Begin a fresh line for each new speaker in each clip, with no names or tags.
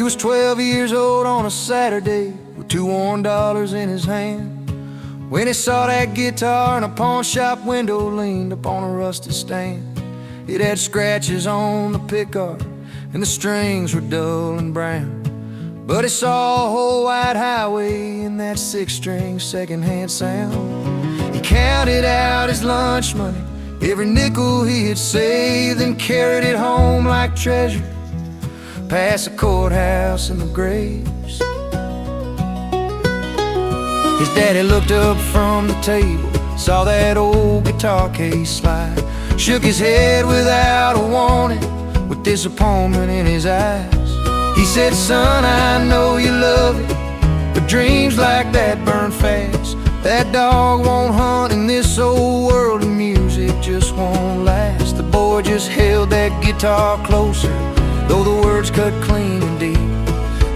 was 12 years old on a Saturday with $2 in his hand, when he saw that guitar in a pawn shop window leaned upon a rusty stand. It had scratches on the pickguard and the strings were dull and brown, but he saw a whole wide highway in that six-string secondhand sound. He counted out his lunch money, every nickel he had saved, and carried it home like treasure past the courthouse and the graves. His daddy looked up from the table, saw that old guitar case slide, shook his head without a warning, with disappointment in his eyes. He said, "Son, I know you love it, but dreams like that burn fast. That dog won't hunt in this old world, and music just won't last." The boy just held that guitar closer, though the words cut clean and deep.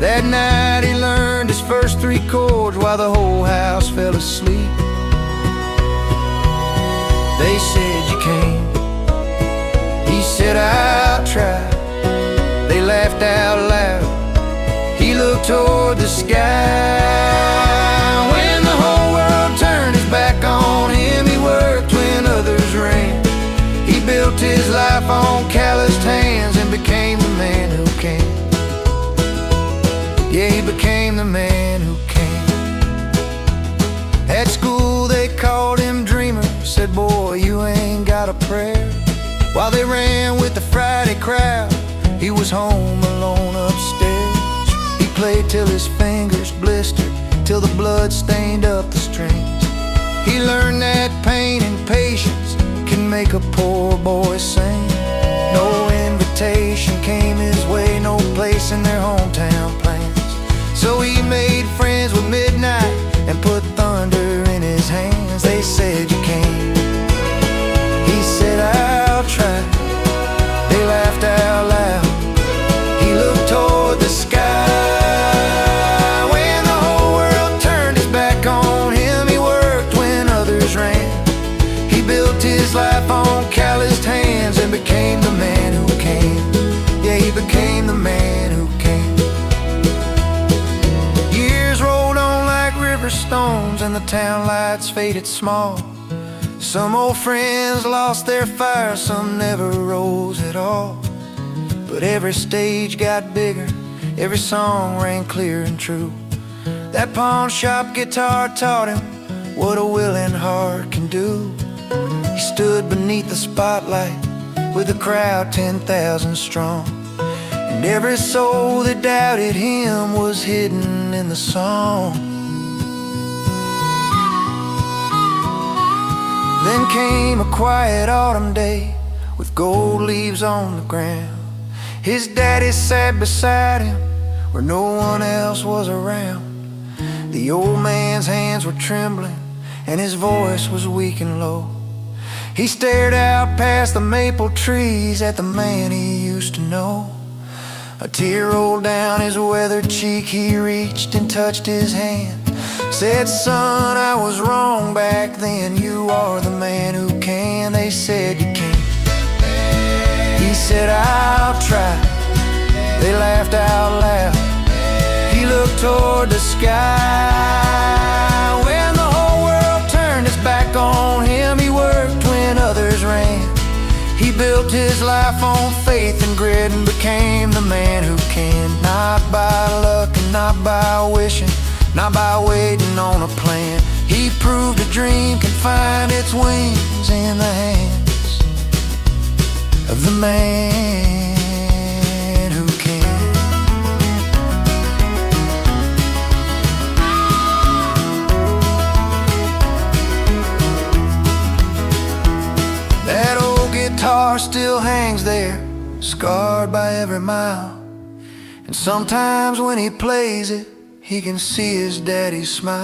That night he learned his first three chords while the whole house fell asleep. They said, "You can't." He said, "I'll try." They laughed out loud. He looked toward the sky. When the whole world turned his back on him, he worked when others ran. He built his life on calloused hands and became the man who came. Yeah, he became the man who came. At school they called him Dreamer, said, "Boy, you ain't got a prayer." While they ran with the Friday crowd, he was home alone upstairs. He played till his fingers blistered, till the blood stained up the strings. He learned that pain and patience can make a poor boy sing. No invitation came his way, no place in their hometown plans. So he made friends with midnight and put thunder in his hands. They said, "You can't." He said, "I'll try." They laughed out loud. He looked toward the sky. When the whole world turned his back on him, he worked when others ran. He built his life on calloused hands and became the man who came. Yeah, he became the man who came. Years rolled on like river stones and the town lights faded small. Some old friends lost their fire, some never rose at all. But every stage got bigger, every song rang clear and true. That pawn shop guitar taught him what a willing heart can do. He stood beneath the spotlight with a crowd 10,000 strong, and every soul that doubted him was hidden in the song. Then came a quiet autumn day with gold leaves on the ground. His daddy sat beside him where no one else was around. The old man's hands were trembling and his voice was weak and low. He stared out past the maple trees at the man he used to know. A tear rolled down his weathered cheek. He reached and touched his hand, said, "Son, I was wrong back then. You are the man who can." They said, "You can't." He said, "I'll try." They laughed out loud. He looked toward the sky. When the whole world turned its back on him, he worked when others ran. He built his life on faith and grit and became the man who can. Not by luck and not by wishing, not by waiting on a plan. He proved a dream can find its wings in the hands of the man who can. That old guitar still hangs there, scarred by every mile, and sometimes when he plays it, he can see his daddy smile.